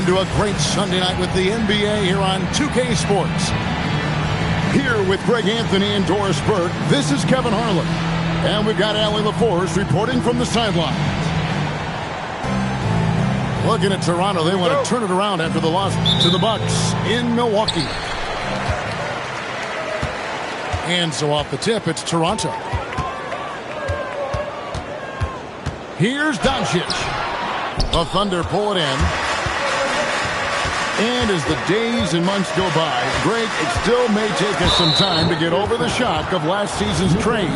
into a great Sunday night with the NBA here on 2K Sports. Here with Greg Anthony and Doris Burke, this is Kevin Harlan. And we've got Allie LaForce reporting from the sideline. Looking at Toronto, they want to turn it around after the loss to the Bucks in Milwaukee. And so off the tip, it's Toronto. Here's Doncic. The Thunder pull it in. And as the days and months go by, Greg, it still may take us some time to get over the shock of last season's trade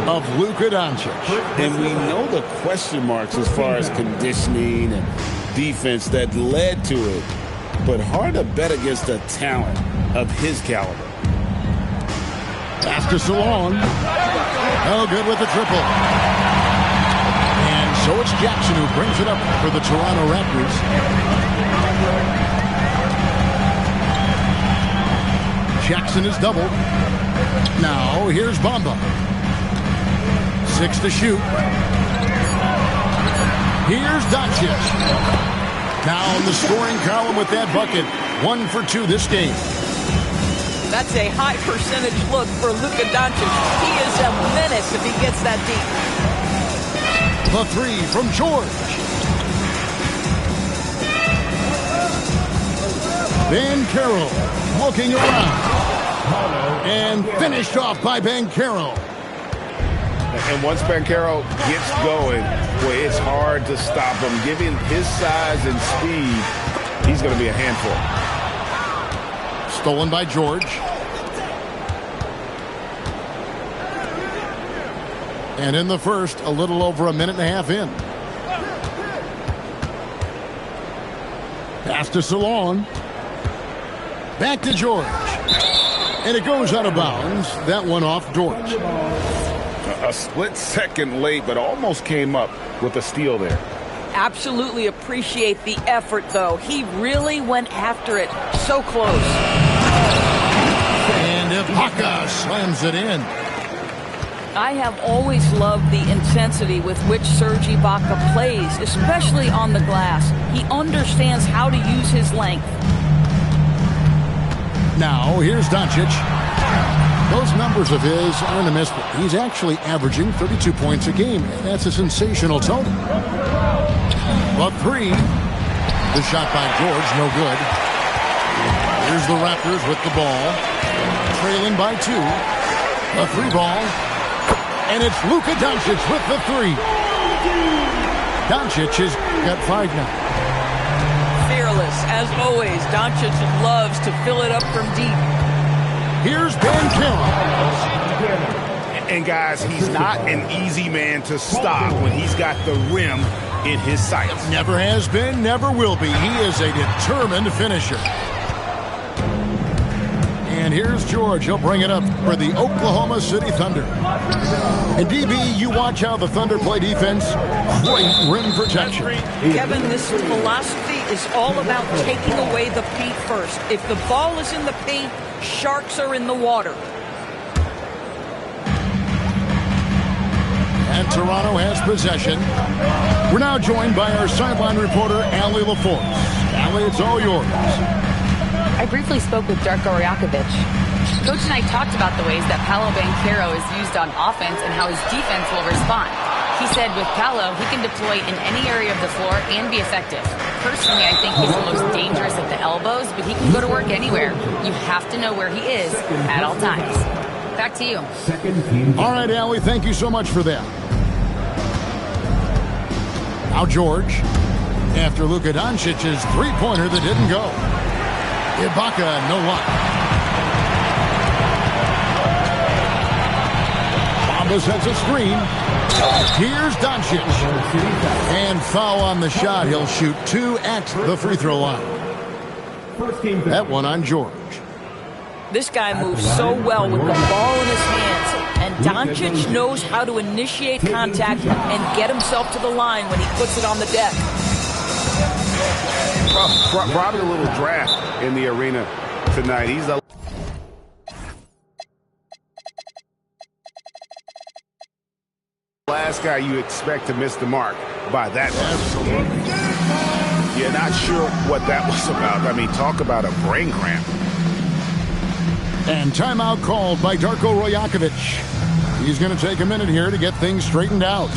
of Luka Doncic. And we know the question marks as far as conditioning and defense that led to it. But hard to bet against the talent of his caliber. Pass to Salon. Oh, good with the triple. And so it's Jackson who brings it up for the Toronto Raptors. Jackson is doubled. Now here's Bamba. 6 to shoot. Here's Doncic. Now in the scoring column with that bucket. 1 for 2 this game. That's a high percentage look for Luka Doncic. He is a menace if he gets that deep. The 3 from George. Banchero looking around. And finished off by Banchero. And once Banchero gets going, boy, it's hard to stop him. Given his size and speed, he's going to be a handful. Stolen by George. And in the first, a little over a minute and a half in. Pass to Salon. Back to George. And it goes out of bounds. That one off George. A split second late, but almost came up with a steal there. Absolutely appreciate the effort, though. He really went after it. So close. And Hookah slams it in. I have always loved the intensity with which Serge Ibaka plays, especially on the glass. He understands how to use his length. Now, here's Doncic. Those numbers of his aren't a miss. He's actually averaging 32 points a game. That's a sensational total. But 3. The shot by George, no good. Here's the Raptors with the ball. Trailing by 2. A 3 ball. And it's Luka Doncic with the 3. Doncic has got 5 now. As always, Doncic loves to fill it up from deep. Here's Banchero. And guys, he's not an easy man to stop when he's got the rim in his sights. Never has been, never will be. He is a determined finisher. And here's George. He'll bring it up for the Oklahoma City Thunder. And DB, you watch how the Thunder play defense. Great rim protection. Kevin, this philosophy is all about taking away the paint first. If the ball is in the paint, sharks are in the water. And Toronto has possession. We're now joined by our sideline reporter, Allie LaForce. Allie, it's all yours. I briefly spoke with Darko Rajakovic. Coach and I talked about the ways that Paolo Banchero is used on offense and how his defense will respond. He said with Paolo, he can deploy in any area of the floor and be effective. Personally, I think he's the most dangerous at the elbows, but he can go to work anywhere. You have to know where he is at all times. Back to you. All right, Allie, thank you so much for that. Now George, after Luka Doncic's three-pointer that didn't go. Ibaka, no luck. Bamba sets a screen. Here's Doncic. And foul on the shot. He'll shoot 2 at the free throw line. That one on George. This guy moves so well with the ball in his hands. And Doncic knows how to initiate contact and get himself to the line when he puts it on the deck. Probably a little draft in the arena tonight. He's the last guy you expect to miss the mark by that. Absolutely. Yeah, not sure what that was about. I mean, talk about a brain cramp. And timeout called by Darko Rajakovic. He's going to take a minute here to get things straightened out.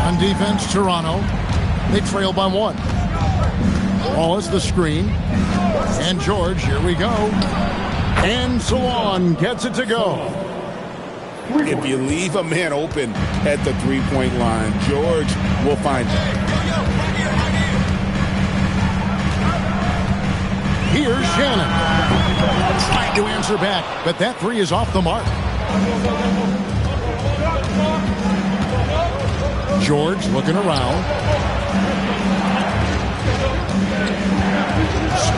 On defense, Toronto. They trail by 1. Wallace the screen. And George, here we go. And Salon gets it to go. If you leave a man open at the three-point line, George will find him. Here's Shannon. Trying to answer back, but that three is off the mark. George looking around.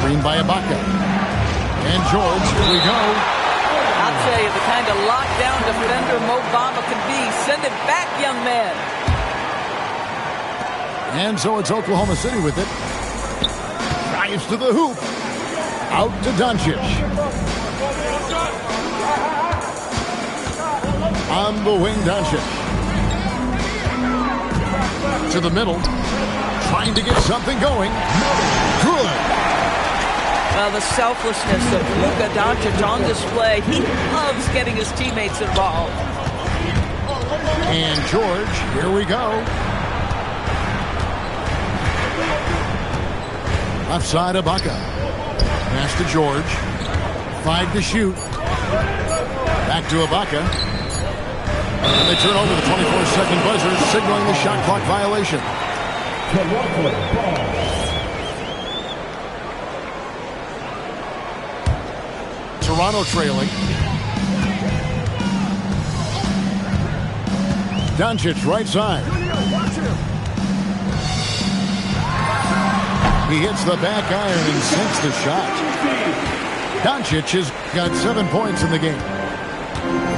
Screen by Ibaka. And George, here we go. I'll tell you, the kind of lockdown defender Mo Bamba can be. Send it back, young man. And so it's Oklahoma City with it. Drives to the hoop. Out to Doncic. On the wing, Doncic. To the middle. Trying to get something going. Good. The selflessness of Luka Doncic on display. He loves getting his teammates involved. And George, here we go. Left side, Ibaka. Pass to George. 5 to shoot. Back to Ibaka. And they turn over the 24-second buzzer, signaling the shot clock violation. Toronto trailing. Doncic right side. He hits the back iron and sinks the shot. Doncic has got 7 points in the game.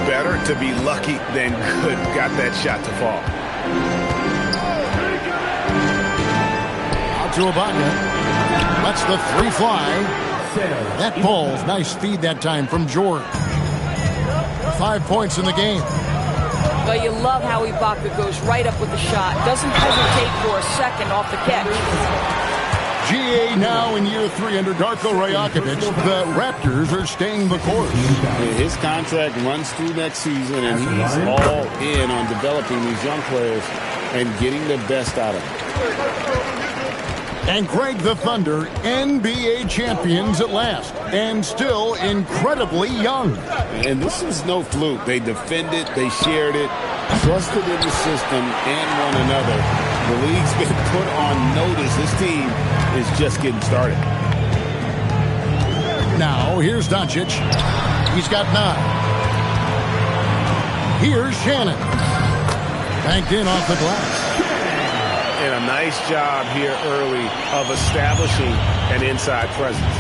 Better to be lucky than good. Got that shot to fall. Out to Ibaka. Lets the three fly. That ball's nice feed that time from George. 5 points in the game. Well, you love how Ibaka goes right up with the shot. Doesn't hesitate for a second off the catch. GA now in year 3 under Darko Rajakovic. The Raptors are staying the course. His contract runs through next season, and he's all in on developing these young players and getting the best out of them. And Greg, the Thunder, NBA champions at last, and still incredibly young. And this is no fluke. They defended, they shared it, trusted in the system and one another. The league's been put on notice. This team is just getting started. Now, here's Doncic. He's got 9. Here's Shannon. Banked in off the glass. And a nice job here early of establishing an inside presence.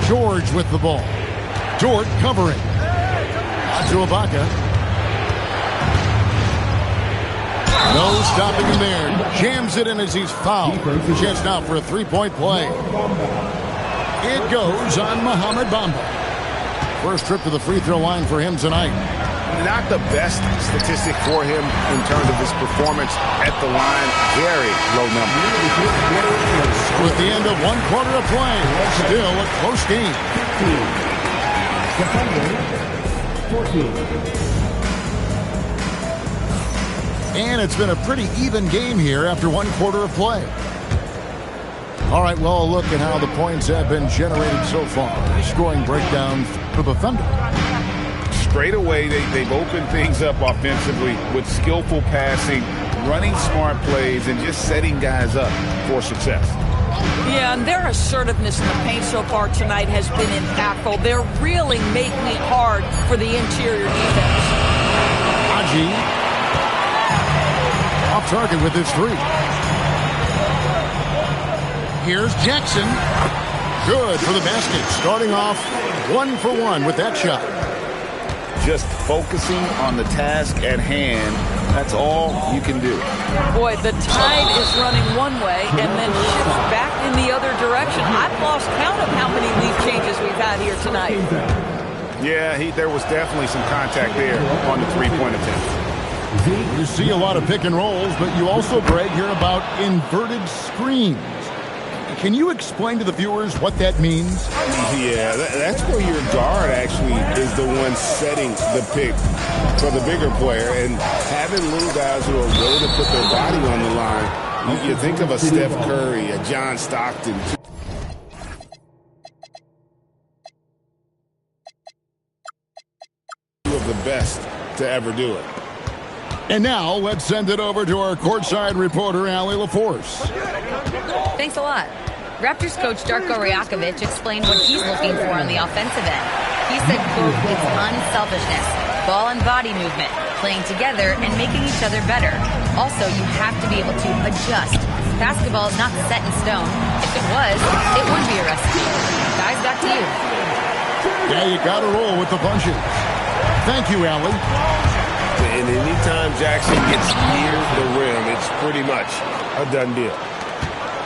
George with the ball. Dort covering. On to Ibaka. No stopping him there. Jams it in as he's fouled. Chance now for a three-point play. It goes on Mohamed Bamba. First trip to the free throw line for him tonight. Not the best statistic for him in terms of his performance at the line. Very low number. With the end of 1 quarter of play, still a close game. 14. And it's been a pretty even game here after 1 quarter of play. All right, well, a look at how the points have been generated so far. Scoring breakdown for the Thunder. Straight away, they've opened things up offensively with skillful passing, running smart plays, and just setting guys up for success. Yeah, and their assertiveness in the paint so far tonight has been impactful. They're really making it hard for the interior defense. Haji off target with his 3. Here's Jackson. Good for the basket. Starting off 1 for 1 with that shot. Just focusing on the task at hand That's all you can do. Boy, the tide is running one way and then shifts back in the other direction. I've lost count of how many lead changes we've had here tonight. Yeah, there was definitely some contact there on the three-point attempt. You see a lot of pick and rolls, but you also, Greg, hear about inverted screens. Can you explain to the viewers what that means? Yeah, that's where your guard actually is the one setting the pick for the bigger player, and having little guys who are willing to put their body on the line. You think of a Steph Curry, a John Stockton. Two of the best to ever do it. And now let's send it over to our courtside reporter, Allie LaForce. Thanks a lot. Raptors coach Darko Rajakovic explained what he's looking for on the offensive end. He said, quote, it's unselfishness, ball and body movement, playing together and making each other better. Also, you have to be able to adjust. Basketball is not set in stone. If it was, it would be a recipe. Guys, back to you. Yeah, you got to roll with the punches. Thank you, Allie. And anytime Jackson gets near the rim, it's pretty much a done deal.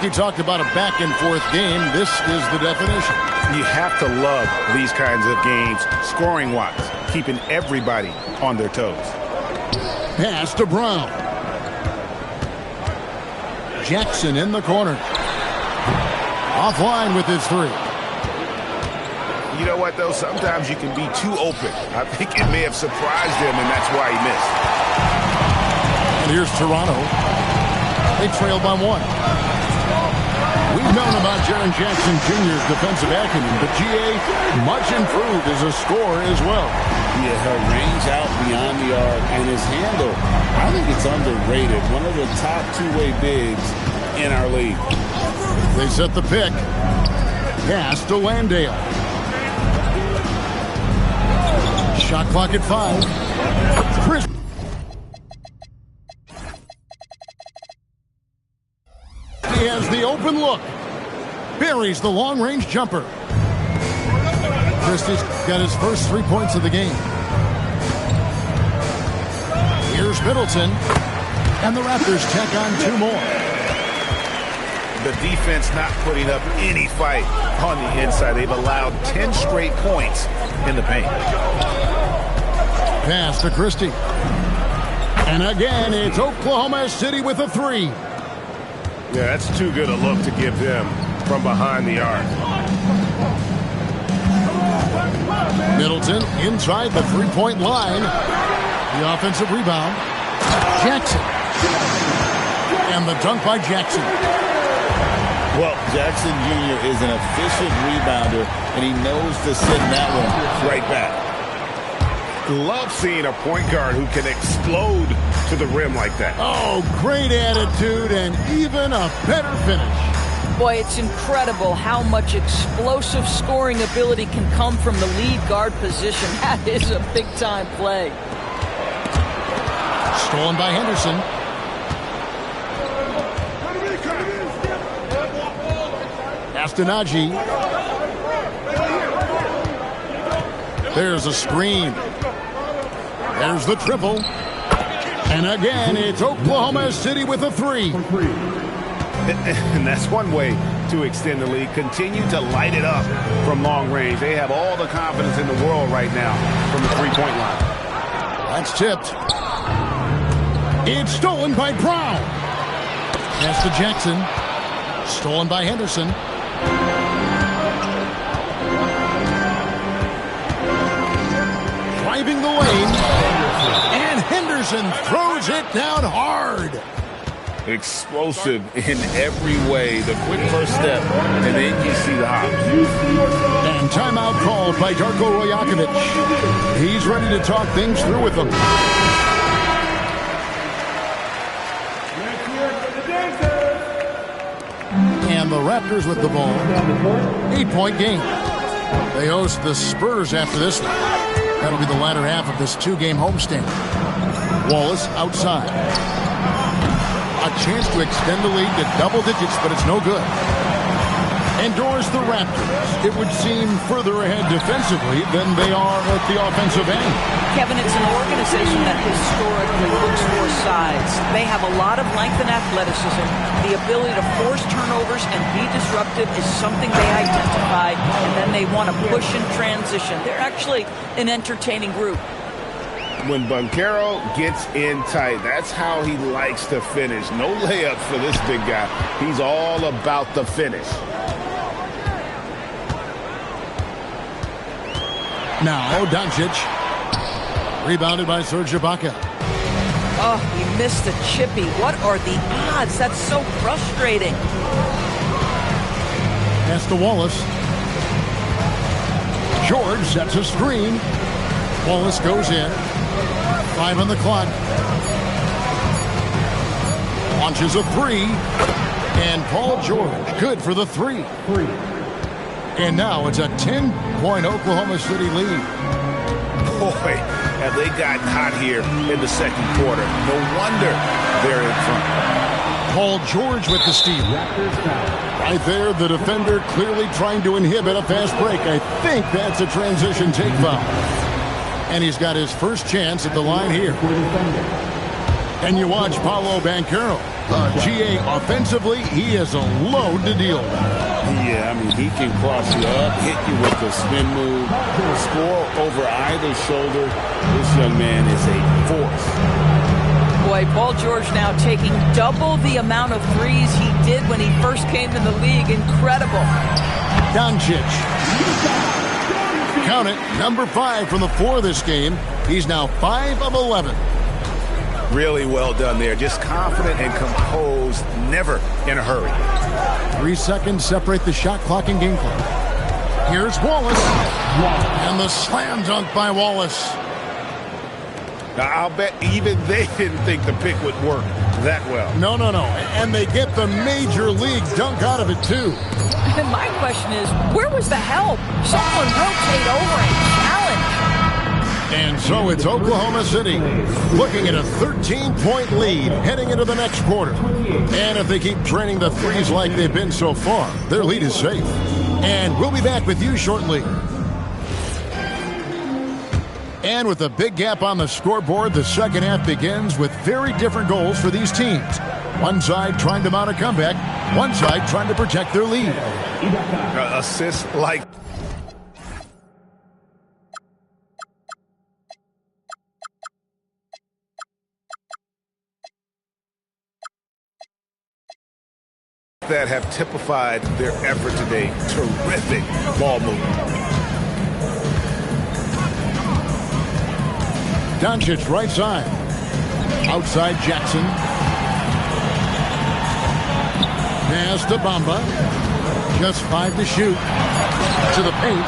You talked about a back-and-forth game. This is the definition. You have to love these kinds of games, scoring-wise, keeping everybody on their toes. Pass to Brown. Jackson in the corner. Offline with his three. You know what, though? Sometimes you can be too open. I think it may have surprised him, and that's why he missed. And here's Toronto. They trail by one. We've known about Jaren Jackson Jr.'s defensive acumen, but GA much improved as a scorer as well. Yeah, her range out beyond the arc and his handle, I think it's underrated. One of the top two-way bigs in our league. They set the pick. Pass to Landale. Shot clock at 5. Chris. He has the open look. Buries the long-range jumper. Christie's got his first 3 points of the game. Here's Middleton. And the Raptors tack on 2 more. The defense not putting up any fight on the inside. They've allowed 10 straight points in the paint. Pass to Christie. And again, it's Oklahoma City with a 3. Yeah, that's too good a look to give them from behind the arc. Middleton inside the 3-point line. The offensive rebound. Jackson. And the dunk by Jackson. Well, Jackson Jr. is an efficient rebounder, and he knows to send that one right back. Love seeing a point guard who can explode to the rim like that. Oh, great attitude and even a better finish. Boy, it's incredible how much explosive scoring ability can come from the lead guard position. That is a big-time play. Stolen by Henderson. Astanaji. There's a screen. There's the triple. And again, it's Oklahoma City with a 3. And that's one way to extend the lead. Continue to light it up from long range. They have all the confidence in the world right now from the 3-point line. That's tipped. It's stolen by Brown. Pass to Jackson. Stolen by Henderson. Driving the lane. And Henderson throws it down hard. Explosive in every way. The quick first step, and then you see the hop. And timeout called by Darko Rajakovic. He's ready to talk things through with them. And the Raptors with the ball. 8-point game. They host the Spurs after this one. That'll be the latter half of this 2-game homestand. Wallace outside. A chance to extend the lead to double digits, but it's no good. endures the Raptors. It would seem further ahead defensively than they are at the offensive end. Kevin, it's an organization that historically looks for size. They have a lot of length and athleticism. The ability to force turnovers and be disruptive is something they identify, and then they want to push and transition. They're actually an entertaining group. When Banchero gets in tight, that's how he likes to finish. No layup for this big guy. He's all about the finish. Now, Doncic. Rebounded by Serge Ibaka. Oh, he missed the chippy. What are the odds? That's so frustrating. Pass to Wallace. George sets a screen. Wallace goes in. 5 on the clock. Launches a 3. And Paul George, good for the 3. And now it's a 10-point Oklahoma City lead. Boy, have they gotten hot here in the second quarter. No wonder they're in front. Paul George with the steal. Right there, the defender clearly trying to inhibit a fast break. I think that's a transition take foul. And he's got his first chance at the line here. And you watch Paolo Banchero. GA offensively, he is a load to deal with. Yeah, I mean, he can cross you up, hit you with the spin move, score over either shoulder. This young man is a force. Boy, Paul George now taking double the amount of threes he did when he first came in the league. Incredible. Doncic. Count it, number 5 from the floor this game. He's now 5 of 11. Really well done there. Just confident and composed, never in a hurry. 3 seconds separate the shot clock and game clock. Here's Wallace. And the slam dunk by Wallace. Now, I'll bet even they didn't think the pick would work that well. No. And they get the major league dunk out of it, too. And my question is, where was the help? Someone rotate over and challenge. And so it's Oklahoma City looking at a 13-point lead heading into the next quarter. And if they keep draining the threes like they've been so far, their lead is safe. And we'll be back with you shortly. And with a big gap on the scoreboard, the second half begins with very different goals for these teams. One side trying to mount a comeback, one side trying to protect their lead. Assists like that have typified their effort today. Terrific ball movement. Doncic right side. Outside Jackson. Pass to Bamba. Just 5 to shoot. To the paint.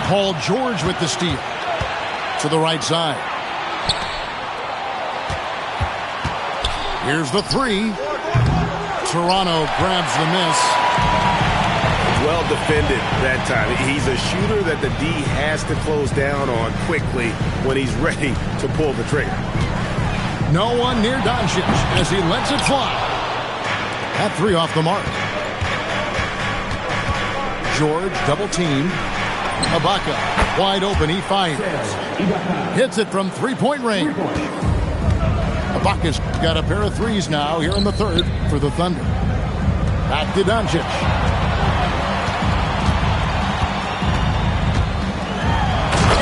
Paul George with the steal. To the right side. Here's the 3. Toronto grabs the miss. Well defended that time. He's a shooter that the D has to close down on quickly when he's ready to pull the trigger. No one near Doncic as he lets it fly. That 3 off the mark. George double team. Ibaka wide open. He fires. Hits it from 3-point range. Ibaka's got a pair of threes now here in the third for the Thunder. Back to Doncic.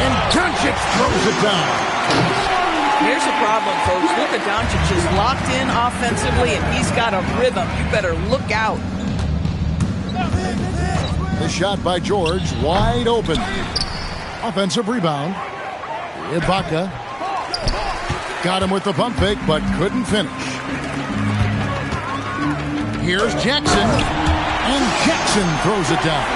And Doncic throws it down. Here's the problem, folks. Luka Doncic is locked in offensively, and he's got a rhythm. You better look out. The shot by George, wide open. Offensive rebound. Ibaka got him with the pump fake, but couldn't finish. Here's Jackson, and Jackson throws it down.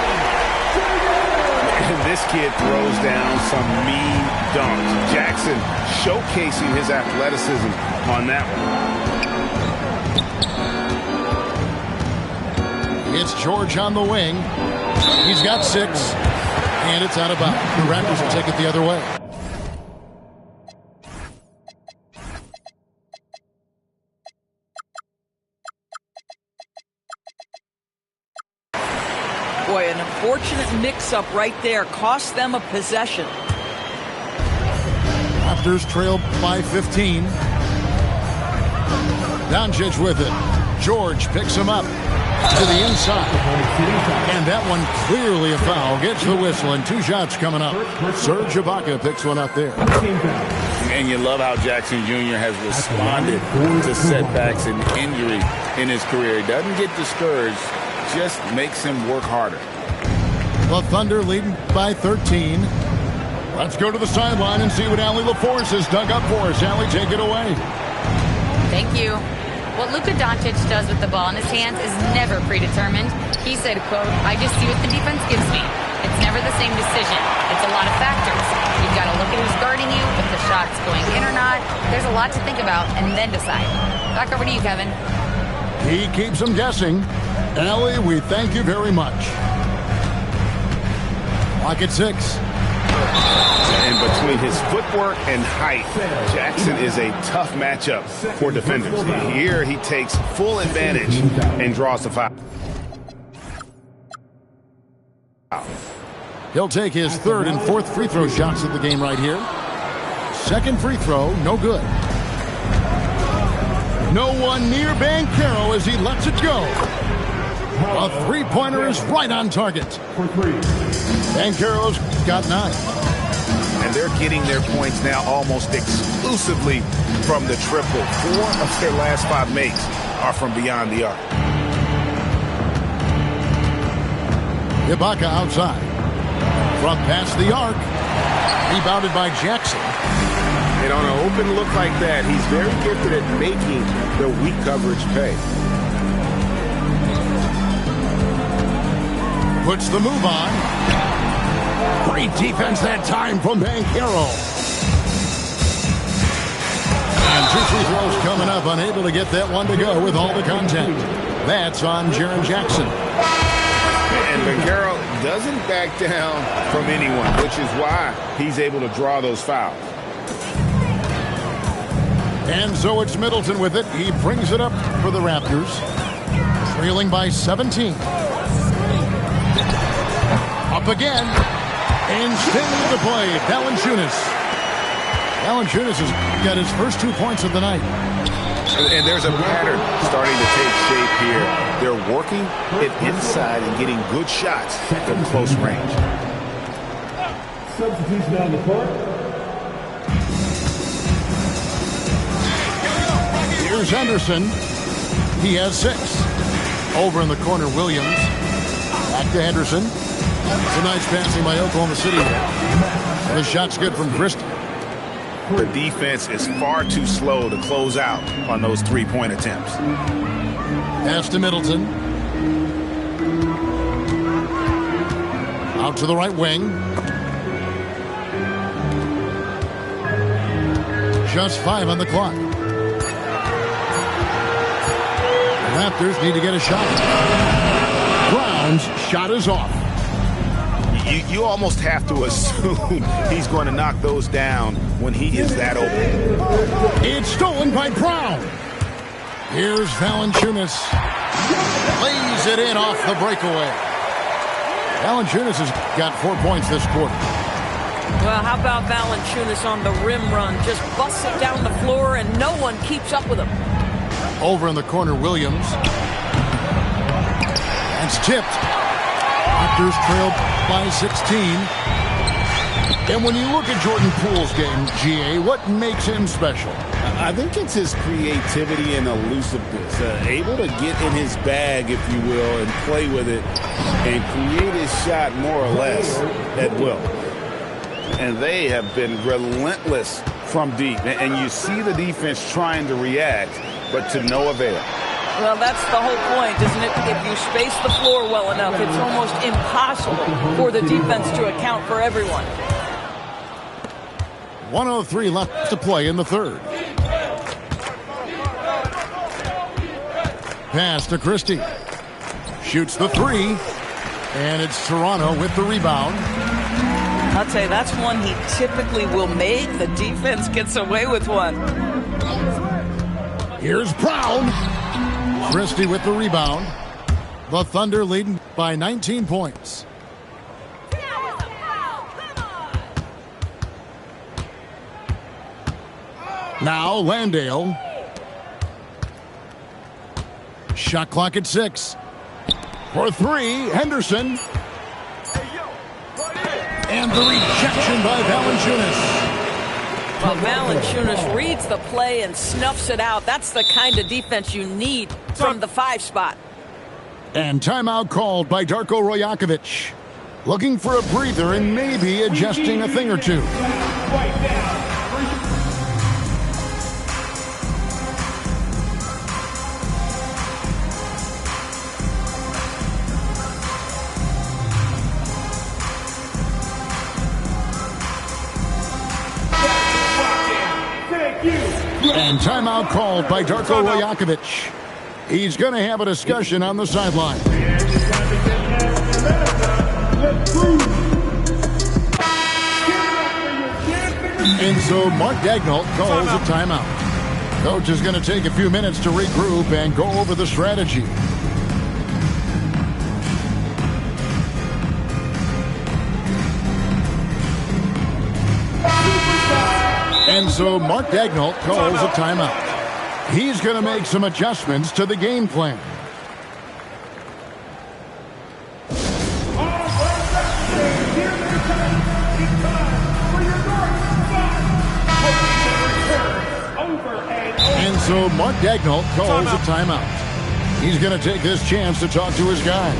And this kid throws down some mean dunks. Jackson showcasing his athleticism on that one. It's George on the wing. He's got 6, and it's out of bounds. The Raptors will take it the other way. Boy, an unfortunate mix-up right there cost them a possession. Raptors trail by 15. Doncic with it. George picks him up to the inside. And that one clearly a foul. Gets the whistle and 2 shots coming up. Serge Ibaka picks one up there. And you love how Jackson Jr. has responded to setbacks and injury in his career. He doesn't get discouraged, just makes him work harder. The Thunder leading by 13. Let's go to the sideline and see what Allie LaForce has dug up for us. Allie, take it away. Thank you. What Luka Doncic does with the ball in his hands is never predetermined. He said, quote, "I just see what the defense gives me. It's never the same decision. It's a lot of factors. You've got to look at who's guarding you, if the shot's going in or not. There's a lot to think about and then decide." Back over to you, Kevin. He keeps them guessing. Allie, we thank you very much. Clock at 6. And between his footwork and height, Jackson is a tough matchup for defenders. Here he takes full advantage and draws the foul. He'll take his 3rd and 4th free throw shots of the game right here. 2nd free throw, no good. No one near Banchero as he lets it go. A 3-pointer is right on target. Banchero's got 9. And they're getting their points now almost exclusively from the triple. 4 of their last 5 makes are from beyond the arc. Ibaka outside. From past the arc. Rebounded by Jackson. And on an open look like that, he's very gifted at making the weak coverage pay. Puts the move on. Great defense that time from Banchero. And 2 free throws coming up. Unable to get that one to go with all the contact. That's on Jaren Jackson. And Banchero doesn't back down from anyone, which is why he's able to draw those fouls. And so it's Middleton with it. He brings it up for the Raptors. Trailing by 17. Up again. And standing to the play, Valanciunas. Valanciunas has got his first 2 points of the night. And there's a pattern starting to take shape here. They're working it inside and getting good shots from close range. Substitution on the court. Here's Henderson. He has 6. Over in the corner, Williams. Back to Henderson. It's a nice passing by Oklahoma City. The shot's good from Christie. The defense is far too slow to close out on those 3-point attempts. Pass to Middleton. Out to the right wing. Just 5 on the clock. The Raptors need to get a shot. Brown's shot is off. You almost have to assume he's going to knock those down when he is that open. It's stolen by Brown. Here's Valanciunas. Lays it in off the breakaway. Valanciunas has got 4 points this quarter. Well, how about Valanciunas on the rim run? Just busts it down the floor and no one keeps up with him. Over in the corner, Williams. That's tipped. Raptors trail by 16. And when you look at Jordan Poole's game, GA, what makes him special? I think it's his creativity and elusiveness. Able to get in his bag, if you will, and play with it and create his shot more or less at will. And they have been relentless from deep. And you see the defense trying to react, but to no avail. Well, that's the whole point, isn't it? If you space the floor well enough, it's almost impossible for the defense to account for everyone. 1:03 left to play in the 3rd. Pass to Christie. Shoots the 3. And it's Toronto with the rebound. I'll tell you, that's one he typically will make. The defense gets away with one. Here's Brown. Christie with the rebound. The Thunder leading by 19 points. Now Landale. Shot clock at 6. For 3, Henderson. And the rejection by Valanciunas. Well, Valanciunas reads the play and snuffs it out. That's the kind of defense you need from the 5 spot. And timeout called by Darko Rajakovic. Looking for a breather and maybe adjusting a thing or two. And timeout called by Darko Rajakovic. He's going to have a discussion on the sideline. And so Mark Daigneault calls a timeout. Coach is going to take a few minutes to regroup and go over the strategy. And so Mark Daigneault calls a timeout. He's going to make some adjustments to the game plan. And so Mark Daigneault calls a timeout. He's going to take this chance to talk to his guy.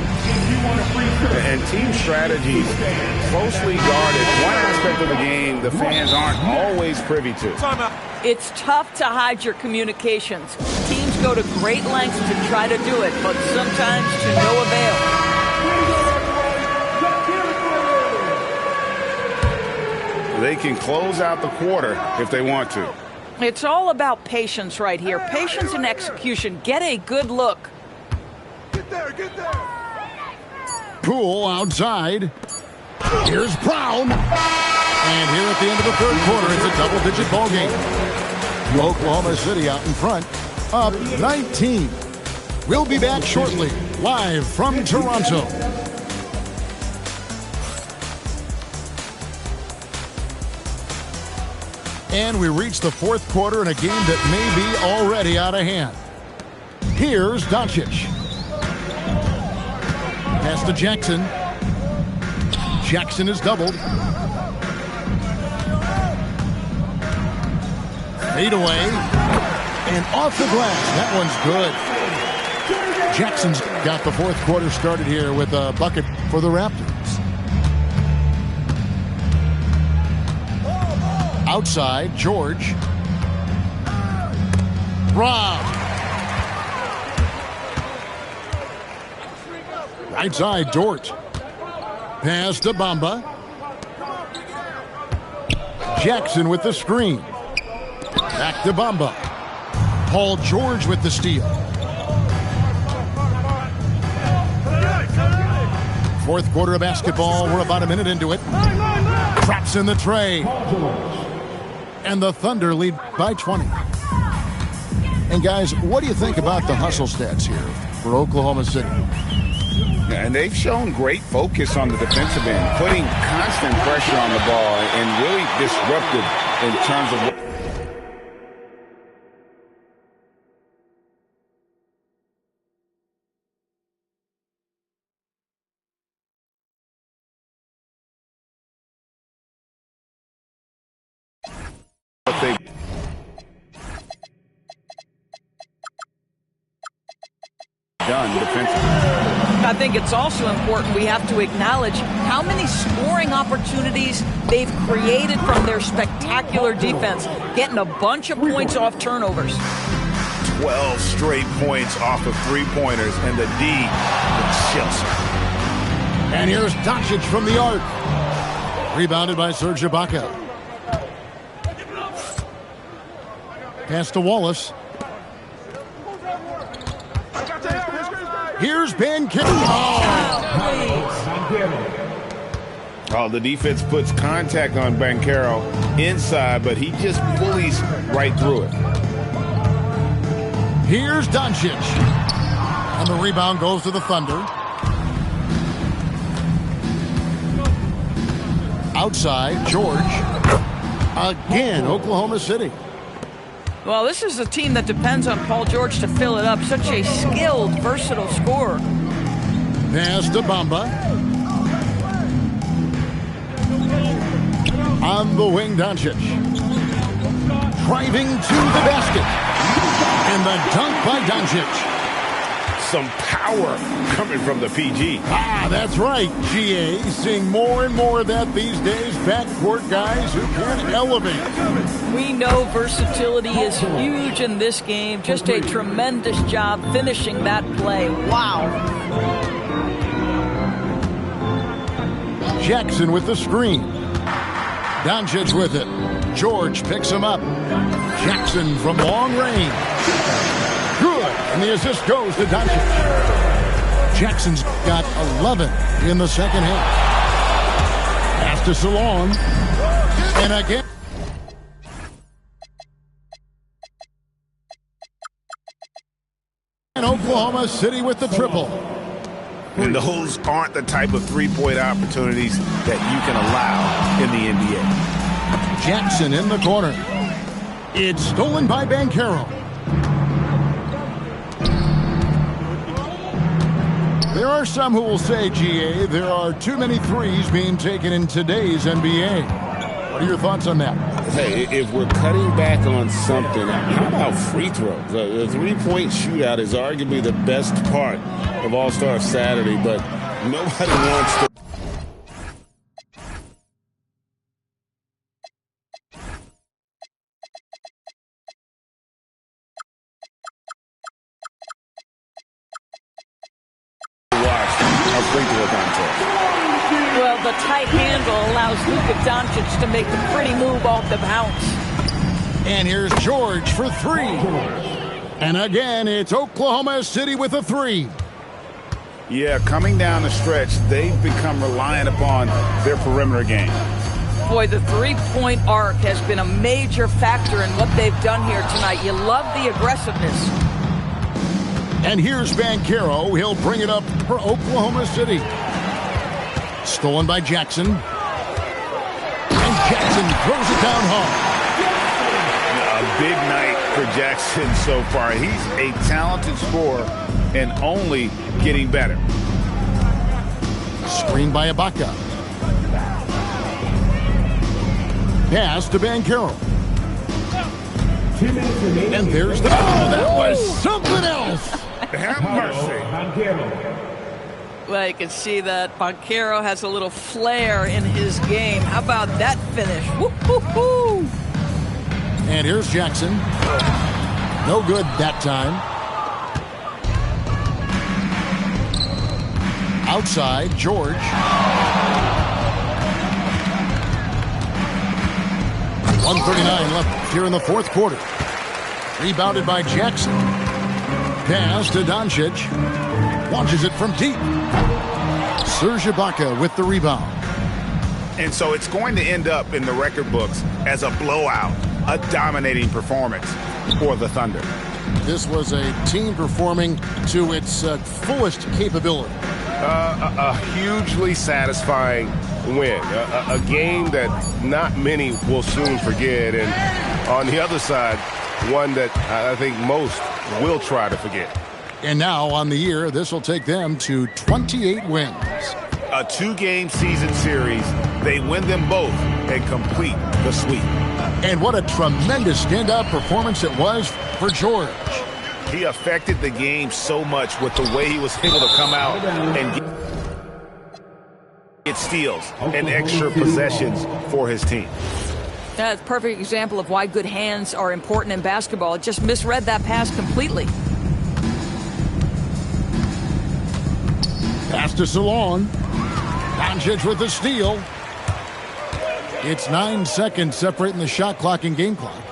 And team strategies closely guarded. One aspect of the game the fans aren't always privy to. It's tough to hide your communications. Teams go to great lengths to try to do it, but sometimes to no avail. They can close out the quarter if they want to. It's all about patience right here. Patience and execution. Get a good look. Get there, get there. Poole outside. Here's Brown. And here at the end of the third quarter, it's a double-digit ball game. Oklahoma City out in front, up 19. We'll be back shortly, live from Toronto. And we reach the fourth quarter in a game that may be already out of hand. Here's Doncic. Pass to Jackson. Jackson is doubled. Fade away. And off the glass. That one's good. Jackson's got the fourth quarter started here with a bucket for the Raptors. Outside, George. Rob. Right side, Dort. Pass to Bamba. Jackson with the screen. Back to Bamba. Paul George with the steal. Fourth quarter of basketball. We're about a minute into it. Traps in the tray. And the Thunder lead by 20. And guys, what do you think about the hustle stats here for Oklahoma City? Yeah, and they've shown great focus on the defensive end, putting constant pressure on the ball and really disruptive in terms of what they done defensively. I think it's also important we have to acknowledge how many scoring opportunities they've created from their spectacular defense, getting a bunch of points off turnovers. 12 straight points off of three-pointers, and the D with Chelsea. And here's Doncic from the arc. Rebounded by Serge Ibaka. Pass to Wallace. Here's Ben King. Oh, the defense puts contact on Banchero inside, but he just bullies right through it. Here's Doncic. And the rebound goes to the Thunder. Outside, George. Again, Oklahoma City. Well, this is a team that depends on Paul George to fill it up. Such a skilled, versatile scorer. Pass to Bamba. On the wing, Doncic. Driving to the basket. And the dunk by Doncic. Some power coming from the PG. That's right, GA. Seeing more and more of that these days. Backcourt guys who can elevate. We know versatility is huge in this game. Just a tremendous job finishing that play. Wow. Jackson with the screen. Doncic with it. George picks him up. Jackson from long range. Good. And the assist goes to Doncic. Jackson's got 11 in the second half. Pass to Salon. And again. And Oklahoma City with the triple. And those aren't the type of three-point opportunities that you can allow in the NBA. Jackson in the corner. It's stolen by Banchero. There are some who will say, GA, there are too many threes being taken in today's NBA. What are your thoughts on that? Hey, if we're cutting back on something, how about free throws? The three-point shootout is arguably the best part of All-Star Saturday, but nobody wants to. Well, the tight handle allows Luka Doncic to make the pretty move off the bounce. And here's George for three. And again, it's Oklahoma City with a three. Yeah, coming down the stretch, they've become reliant upon their perimeter game. Boy, the three-point arc has been a major factor in what they've done here tonight. You love the aggressiveness. And here's Banchero. He'll bring it up for Oklahoma City. Stolen by Jackson. And Jackson throws it down hard. A big night for Jackson so far. He's a talented scorer and only getting better. Screen by Ibaka. Pass to Banchero. And there's the... Oh, that was something else. Have mercy. Well, you can see that Banchero has a little flair in his game. How about that finish? Woo-hoo-hoo! And here's Jackson. No good that time. Outside, George. .139 left here in the fourth quarter. Rebounded by Jackson. Pass to Doncic. Launches it from deep. Serge Ibaka with the rebound. And so it's going to end up in the record books as a blowout, a dominating performance for the Thunder. This was a team performing to its fullest capability. A hugely satisfying win. A game that not many will soon forget. And on the other side, one that I think most will try to forget. And now on the year, this will take them to 28 wins. A two-game season series. They win them both and complete the sweep. And what a tremendous standout performance it was for George. He affected the game so much with the way he was able to come out and get steals and extra possessions for his team. That's a perfect example of why good hands are important in basketball. It just misread that pass completely. Pass to Salon. Doncic with the steal. It's 9 seconds separating the shot clock and game clock.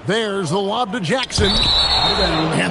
There's the lob to Jackson. And the